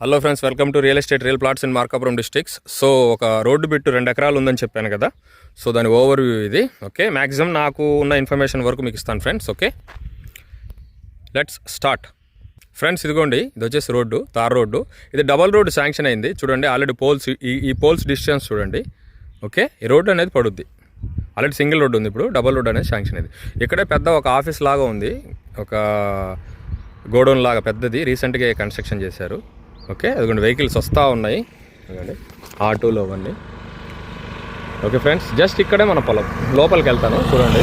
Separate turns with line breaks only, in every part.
Hello friends, welcome to real estate real plots in Markapuram districts. So ఒక road bit 2 ఎకరాలు ఉందని చెప్పాను కదా. సో దాని ఓవర్ వ్యూ ఇది. ఓకే, మ్యాక్సిమం నాకు ఉన్న ఇన్ఫర్మేషన్ వరకు మీకు ఇస్తాను friends. Okay, let's start. Friends ఇదిగోండి, ఇది వచ్చేసి రోడ్డు, తార్ రోడ్డు. ఇది డబల్ రోడ్డు శాంక్షన్ అయింది చూడండి. ఆల్రెడీ పోల్స్, ఈ పోల్స్ డిస్టెన్స్ చూడండి. ఓకే, ఈ రోడ్డు అనేది పడుద్ది. ఆల్రెడీ సింగిల్ రోడ్డు ఉంది, ఇప్పుడు డబల్ రోడ్డు అనేది శాంక్షన్ అయింది. ఇక్కడే పెద్ద ఒక ఆఫీస్ లాగా ఉంది, ఒక గోడౌన్ లాగా పెద్దది, రీసెంట్గా కన్స్ట్రక్షన్ చేశారు. ఓకే, అదిగోండి వెహికల్స్ వస్తూ ఉన్నాయి, అదిగోండి ఆటోలు అవన్నీ. ఓకే ఫ్రెండ్స్, జస్ట్ ఇక్కడే మన పొలం. లోపలికి వెళ్తాను చూడండి.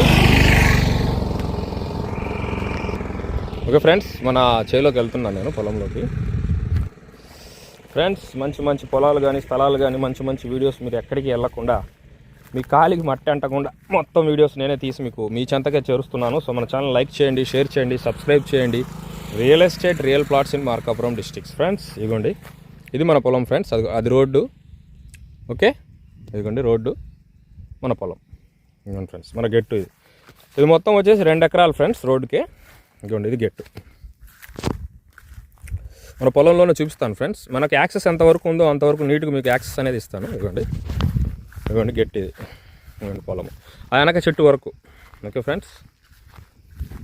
ఓకే ఫ్రెండ్స్, మన చేలోకి వెళ్తున్నాను నేను, పొలంలోకి. ఫ్రెండ్స్, మంచి మంచి పొలాలు కానీ స్థలాలు కానీ మంచి మంచి వీడియోస్ మీరు ఎక్కడికి వెళ్ళకుండా, మీ కాలికి మట్టి అంటకుండా మొత్తం వీడియోస్ నేనే తీసి మీకు మీ చెంతకే చేరుస్తున్నాను. సో మన ఛానల్ లైక్ చేయండి, షేర్ చేయండి, సబ్స్క్రైబ్ చేయండి. Real estate real plots in Markapuram districts. Friends ఇదిగోండి, ఇది మన పొలం ఫ్రెండ్స్. అది రోడ్డు. ఓకే, ఇదిగోండి రోడ్డు, మన పొలం. ఇదిగోండి ఫ్రెండ్స్, మన గెట్టు. ఇది మొత్తం వచ్చేసి 2 ఎకరాలు ఫ్రెండ్స్ రోడ్డుకే. ఇదిగోండి, ఇది గెట్టు. మన పొలంలోనే చూపిస్తాను ఫ్రెండ్స్. మనకి యాక్సెస్ ఎంతవరకు ఉందో అంతవరకు నీట్గా మీకు యాక్సెస్ అనేది ఇస్తాను. ఇదిగోండి గెట్టు, ఇది ఇదిగోండి పొలము, ఆ వెనక చెట్టు వరకు. ఓకే ఫ్రెండ్స్,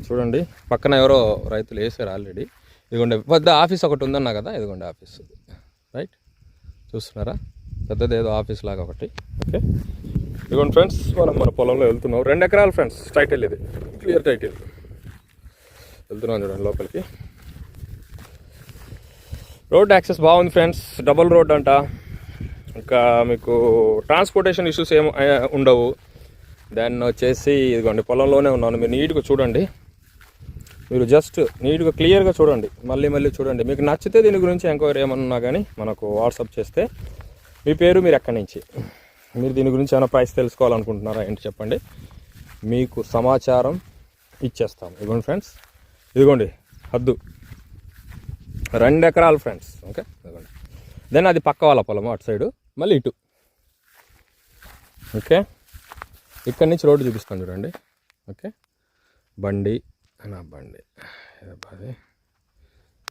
చూడండి పక్కన ఎవరో రైతులు వేసారు ఆల్రెడీ. ఇదిగోండి పెద్ద ఆఫీస్ ఒకటి ఉందన్నా కదా, ఇదిగోండి ఆఫీస్, రైట్, చూస్తున్నారా, పెద్దది ఏదో ఆఫీస్ లాగా ఒకటి. ఓకే, ఇదిగోండి ఫ్రెండ్స్, మనం మన పొలంలో వెళ్తున్నాం. 2 ఎకరాలు ఫ్రెండ్స్, టైటిల్ ఇది, క్లియర్ టైటిల్. వెళ్తున్నాం చూడండి లోపలికి. రోడ్ యాక్సెస్ బాగుంది ఫ్రెండ్స్, డబుల్ రోడ్ అంట. ఇంకా మీకు ట్రాన్స్పోర్టేషన్ ఇష్యూస్ ఏమి ఉండవు. దాన్ని వచ్చేసి ఇదిగోండి పొలంలోనే ఉన్నాను, మీరు నీట్గా చూడండి. మీరు జస్ట్ నీట్గా క్లియర్గా చూడండి, మళ్ళీ చూడండి. మీకు నచ్చితే దీని గురించి ఎంక్వైరీ ఏమన్నా కానీ మనకు వాట్సాప్ చేస్తే, మీ పేరు, మీరు ఎక్కడి నుంచి, మీరు దీని గురించి ఏమైనా ప్రైస్ తెలుసుకోవాలనుకుంటున్నారా ఏంటి చెప్పండి, మీకు సమాచారం ఇచ్చేస్తాం. ఇదిగోండి ఫ్రెండ్స్, ఇదిగోండి హద్దు 2 ఎకరాలు ఫ్రెండ్స్. ఓకే, ఇదిగోండి. దెన్ అది పక్క వాళ్ళ పొలము అటు సైడు, మళ్ళీ ఇటు. ఓకే, ఇక్కడి నుంచి రోడ్డు చూపిస్తాను చూడండి. ఓకే, బండి బండి అది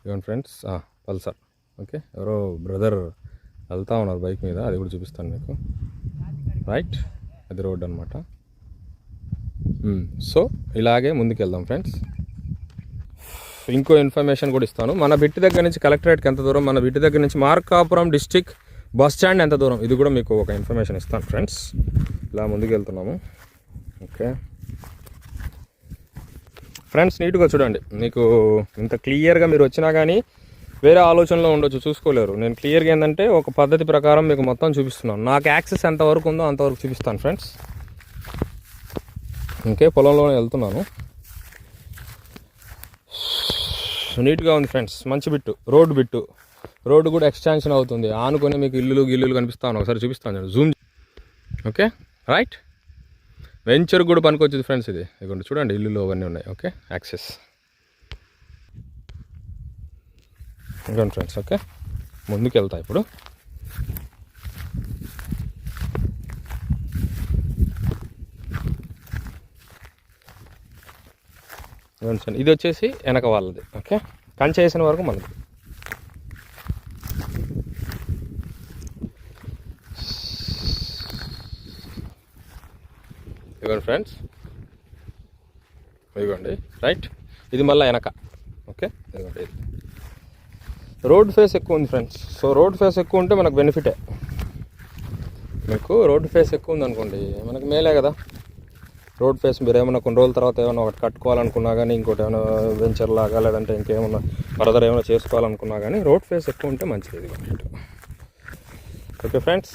ఇవ్వండి ఫ్రెండ్స్, పల్సర్. ఓకే, ఎవరో బ్రదర్ వెళ్తా ఉన్నారు బైక్ మీద, అది కూడా చూపిస్తాను మీకు. రైట్, అది రోడ్ అనమాట. సో ఇలాగే ముందుకు వెళ్దాం ఫ్రెండ్స్. ఇంకో ఇన్ఫర్మేషన్ కూడా ఇస్తాను. మన బిట్టి దగ్గర నుంచి కలెక్టరేట్కి ఎంత దూరం, మన బిట్టి దగ్గర నుంచి మార్కాపురం డిస్ట్రిక్ట్ బస్ స్టాండ్ ఎంత దూరం, ఇది కూడా మీకు ఒక ఇన్ఫర్మేషన్ ఇస్తాను ఫ్రెండ్స్. ఇలా ముందుకు వెళ్తున్నాము. ఓకే ఫ్రెండ్స్, నీట్గా చూడండి. మీకు ఇంత క్లియర్గా మీరు వచ్చినా కానీ వేరే ఆలోచనలో ఉండొచ్చు, చూసుకోలేరు. నేను క్లియర్గా ఏంటంటే ఒక పద్ధతి ప్రకారం మీకు మొత్తం చూపిస్తున్నాను. నాకు యాక్సెస్ ఎంతవరకు ఉందో అంతవరకు చూపిస్తాను ఫ్రెండ్స్. ఇంకే పొలంలోనే వెళ్తున్నాను. నీట్గా ఉంది ఫ్రెండ్స్, మంచి బిట్టు, రోడ్డు బిట్టు. రోడ్డు కూడా ఎక్స్టెన్షన్ అవుతుంది, ఆనుకొని మీకు ఇల్లులు కనిపిస్తాను. ఒకసారి చూపిస్తాను, జూమ్. ఓకే రైట్, వెంచర్ కూడా పనికొచ్చింది ఫ్రెండ్స్. ఇది ఇదిగోండి చూడండి, ఇల్లులు అవన్నీ ఉన్నాయి. ఓకే, యాక్సెస్ ఇదిగోండి ఫ్రెండ్స్. ఓకే, ముందుకు వెళ్తా ఇప్పుడు. ఇది వచ్చేసి వెనక వాళ్ళది. ఓకే, కంచె వేసిన వరకు మనది. ఇదిగోండి ఫ్రెండ్స్, ఇదిగోండి రైట్, ఇది మళ్ళీ వెనక. ఓకే, ఇదిగోండి, ఇది రోడ్ ఫేస్ ఎక్కువ ఉంది ఫ్రెండ్స్. సో రోడ్ ఫేస్ ఎక్కువ ఉంటే మనకు బెనిఫిటే. మీకు రోడ్ ఫేస్ ఎక్కువ ఉంది అనుకోండి, మనకు మేలే కదా. రోడ్ ఫేస్ మీరు ఏమైనా కొన్ని రోజుల తర్వాత ఏమైనా ఒకటి కట్టుకోవాలనుకున్నా కానీ, ఇంకోటి ఏమైనా వెంచర్ లాగా, లేదంటే ఇంకేమైనా ఫర్దర్ ఏమైనా చేసుకోవాలనుకున్నా కానీ రోడ్ ఫేస్ ఎక్కువ ఉంటే మంచిది. ఇదిగోండి. ఓకే ఫ్రెండ్స్,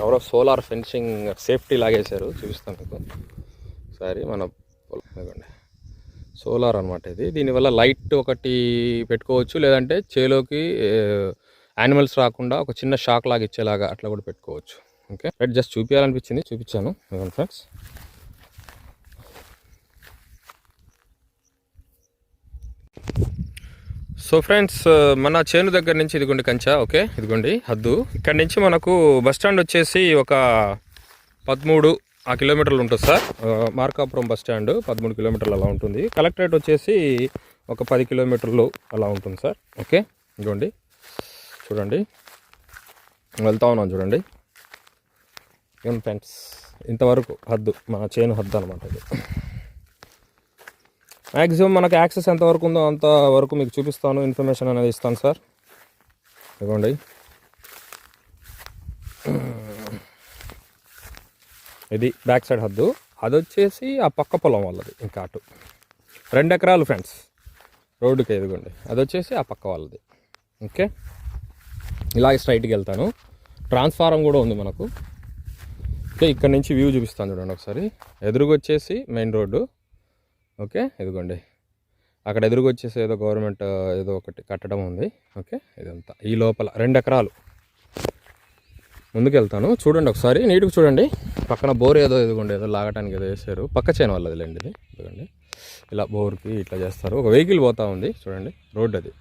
ఎవరో సోలార్ ఫెన్సింగ్ సేఫ్టీ లాగేశారు, చూపిస్తాను మీకు ఒకసారి. మన ఇదిగోండి సోలార్ అనమాట ఇది. దీనివల్ల లైట్ ఒకటి పెట్టుకోవచ్చు, లేదంటే చేలోకి యానిమల్స్ రాకుండా ఒక చిన్న షాక్ లాగా ఇచ్చేలాగా అట్లా కూడా పెట్టుకోవచ్చు. ఓకే రైట్, జస్ట్ చూపించాలనిపించింది, చూపించాను. ఇదిగోండి ఫ్రెండ్స్, సో ఫ్రెండ్స్, మన చేను దగ్గర నుంచి ఇదిగోండి కంచా. ఓకే, ఇదిగోండి హద్దు. ఇక్కడ నుంచి మనకు బస్ స్టాండ్ వచ్చేసి ఒక 13 ఆ కిలోమీటర్లు ఉంటుంది సార్. మార్కాపురం బస్ స్టాండ్ 13 కిలోమీటర్లు అలా ఉంటుంది. కలెక్టరేట్ వచ్చేసి ఒక 10 కిలోమీటర్లు అలా ఉంటుంది సార్. ఓకే, ఇదిగోండి చూడండి, వెళ్తా ఉన్నాం చూడండి. ఏం ఫ్రెండ్స్, ఇంతవరకు హద్దు, మన చేను హద్దు అనమాట ఇది. మ్యాక్సిమం మనకు యాక్సెస్ ఎంతవరకు ఉందో అంతవరకు మీకు చూపిస్తాను, ఇన్ఫర్మేషన్ అనేది ఇస్తాను సార్. ఇదిగోండి, ఇది బ్యాక్ సైడ్ హద్దు. అది వచ్చేసి ఆ పక్క పొలం వాళ్ళది, ఇంకా అటు 2 ఎకరాలు ఫ్రెండ్స్ రోడ్డుకి. ఎదుగుండి, అది వచ్చేసి ఆ పక్క వాళ్ళది. ఓకే, ఇలాగే స్ట్రైట్కి వెళ్తాను. ట్రాన్స్ఫారం కూడా ఉంది మనకు. ఓకే, ఇక్కడ నుంచి వ్యూ చూపిస్తాను చూడండి ఒకసారి. ఎదురుగా వచ్చేసి మెయిన్ రోడ్డు. ఓకే, ఎదుగోండి, అక్కడ ఎదురుగా వచ్చేసి ఏదో గవర్నమెంట్ ఏదో ఒకటి కట్టడం ఉంది. ఓకే, ఇదంతా ఈ లోపల 2 ఎకరాలు. ముందుకు వెళ్తాను, చూడండి ఒకసారి, నీట్గా చూడండి. పక్కన బోర్ ఏదో ఎదుగుండి, ఏదో లాగటానికి ఏదో వేసారు, పక్క చేను వాళ్ళది లేండి ఇది. ఇదిగోండి, ఇలా బోర్కి ఇట్లా చేస్తారు. ఒక వెహికల్ పోతూ ఉంది చూడండి, రోడ్ అది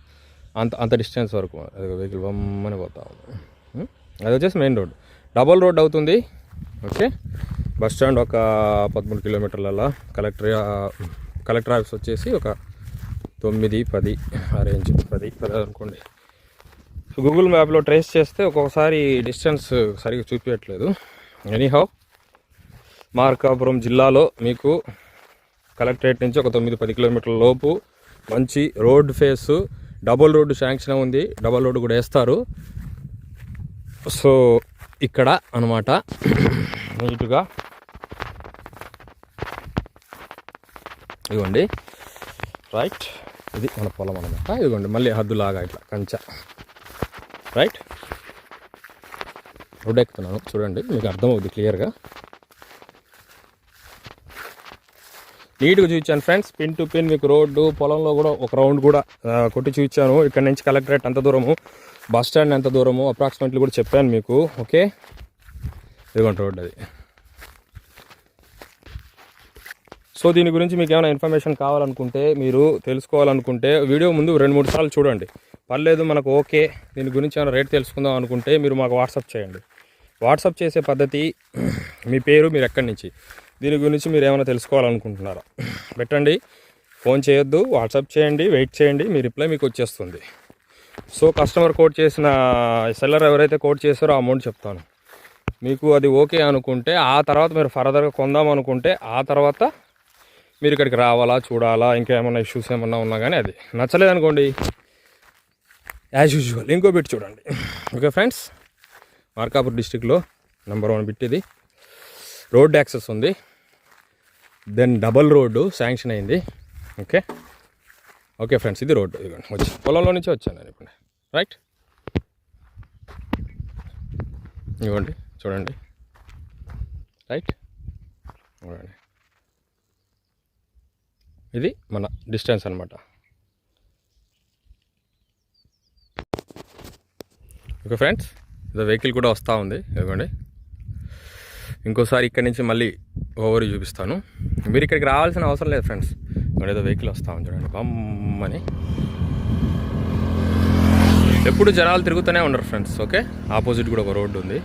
అంత డిస్టెన్స్ వరకు అది వెహికల్ బొమ్మని పోతూ ఉంది. అది వచ్చేసి మెయిన్ రోడ్, డబల్ రోడ్ అవుతుంది. ఓకే, బస్ స్టాండ్ ఒక 13 కిలోమీటర్ల. కలెక్టర్ ఆఫీస్ వచ్చేసి ఒక 9-10 ఆ రేంజ్, 10 అనుకోండి. గూగుల్ మ్యాప్లో ట్రేస్ చేస్తే ఒక్కొక్కసారి డిస్టెన్స్ సరిగ్గా చూపించట్లేదు. ఎనీహౌ, మార్కాపురం జిల్లాలో మీకు కలెక్టరేట్ నుంచి ఒక 9-10 కిలోమీటర్ల లోపు మంచి road face, double road sanction ఉంది, డబుల్ రోడ్డు కూడా వేస్తారు. సో ఇక్కడ అనమాట నీట్గా ఇదిగోండి, రైట్, ఇది మన పొలం అనమాట. ఇదిగోండి మళ్ళీ హద్దులాగా ఇట్లా కంచె, రైట్. రోడ్ ఎక్కుతున్నాను చూడండి, మీకు అర్థమవుతుంది క్లియర్గా. నీట్గా చూపించాను ఫ్రెండ్స్, పిన్ టు పిన్ మీకు రోడ్డు. పొలంలో కూడా ఒక రౌండ్ కూడా కొట్టి చూపించాను. ఇక్కడ నుంచి కలెక్టరేట్ ఎంత దూరము, బస్ స్టాండ్ ఎంత దూరము అప్రాక్సిమేట్లీ కూడా చెప్పాను మీకు. ఓకే, ఇదిగోండి రోడ్ అది. సో దీని గురించి మీకు ఏమైనా ఇన్ఫర్మేషన్ కావాలనుకుంటే, మీరు తెలుసుకోవాలనుకుంటే వీడియో ముందు 2-3 సార్లు చూడండి. పర్లేదు మనకు ఓకే, దీని గురించి ఏమైనా రేట్ తెలుసుకుందాం అనుకుంటే మీరు మాకు వాట్సాప్ చేయండి. వాట్సాప్ చేసే పద్ధతి, మీ పేరు, మీరు ఎక్కడి నుంచి, దీని గురించి మీరు ఏమైనా తెలుసుకోవాలనుకుంటున్నారా పెట్టండి. ఫోన్ చేయొద్దు, వాట్సాప్ చేయండి, వెయిట్ చేయండి, మీ రిప్లై మీకు వచ్చేస్తుంది. సో కస్టమర్ కోట్ చేసిన సెల్లర్ ఎవరైతే కోట్ చేస్తారో ఆ అమౌంట్ చెప్తాను. మీకు అది ఓకే అనుకుంటే ఆ తర్వాత మీరు ఫర్దర్గా కొందాం అనుకుంటే ఆ తర్వాత మీరు ఇక్కడికి రావాలా, చూడాలా, ఇంకేమన్నా ఇష్యూస్ ఏమన్నా ఉన్నా కానీ అది నచ్చలేదనుకోండి, యాజ్ యూజువల్ ఇంకో బిట్ చూడండి. ఓకే ఫ్రెండ్స్, మార్కాపూర్ డిస్టిక్లో నెంబర్ 1 బిట్ ఇది. రోడ్ యాక్సెస్ ఉంది, దెన్ డబల్ రోడ్డు శాంక్షన్ అయింది. ఓకే ఓకే ఫ్రెండ్స్, ఇది రోడ్డు. ఇదిగోండి, వచ్చి పొలంలో నుంచి వచ్చాను నేను ఇప్పుడు, రైట్. ఇవ్వండి చూడండి, రైట్, చూడండి, ఇది మన డిస్టెన్స్ అనమాట. ఓకే ఫ్రెండ్స్, ఇది వెహికల్ కూడా వస్తూ ఉంది. ఇదిగోండి, ఇంకోసారి ఇక్కడ నుంచి మళ్ళీ ఓవర్ చూపిస్తాను. మీరు ఇక్కడికి రావాల్సిన అవసరం లేదు ఫ్రెండ్స్. ఏదో వెహికల్ వస్తూ ఉంది చూడండి, బమ్మని. ఎప్పుడు జనాలు తిరుగుతూనే ఉండరు ఫ్రెండ్స్. ఓకే, ఆపోజిట్ కూడా ఒక రోడ్డు ఉంది.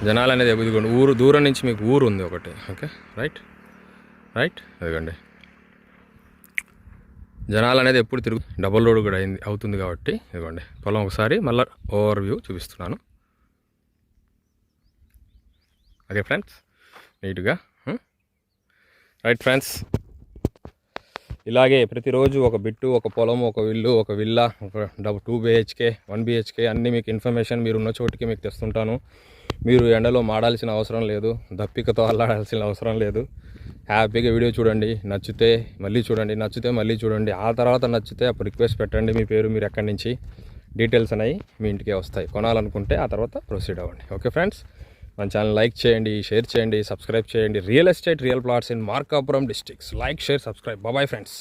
జనాలు అనేది ఇదిగోండి, ఊరు దూరం నుంచి మీకు ఊరు ఉంది ఒకటి. ఓకే, రైట్ రైట్, ఇదిగోండి, జనాలు అనేది ఎప్పుడు డబుల్ రోడ్ కూడా అవుతుంది కాబట్టి ఇదిగోండి పొలం. ఒకసారి మళ్ళీ ఓవర్ వ్యూ చూపిస్తున్నాను. ఓకే ఫ్రెండ్స్, నీట్గా, రైట్ ఫ్రెండ్స్. ఇలాగే ప్రతిరోజు ఒక బిట్టు, ఒక పొలం, ఒక ఇల్లు, ఒక విల్లా, ఒక 2 BHK 1 BHK అన్నీ మీకు ఇన్ఫర్మేషన్ మీరు ఉన్న చోటికి మీకు తెస్తుంటాను. మీరు ఎండలో మాడాల్సిన అవసరం లేదు, దప్పికతో అల్లాడాల్సిన అవసరం లేదు. హ్యాపీగా వీడియో చూడండి, నచ్చితే మళ్ళీ చూడండి, నచ్చితే మళ్ళీ చూడండి. ఆ తర్వాత నచ్చితే అప్పుడు రిక్వెస్ట్ పెట్టండి, మీ పేరు, మీరు ఎక్కడి నుంచి, డీటెయిల్స్ అనేవి మీ ఇంటికే వస్తాయి. కొనాలనుకుంటే ఆ తర్వాత ప్రొసీడ్ అవ్వండి. ఓకే ఫ్రెండ్స్, మన ఛానల్ లైక్ చేయండి, షేర్ చేయండి, సబ్స్క్రైబ్ చేయండి. Real estate, real plots in Markapuram districts. Like, share, subscribe. Bye friends.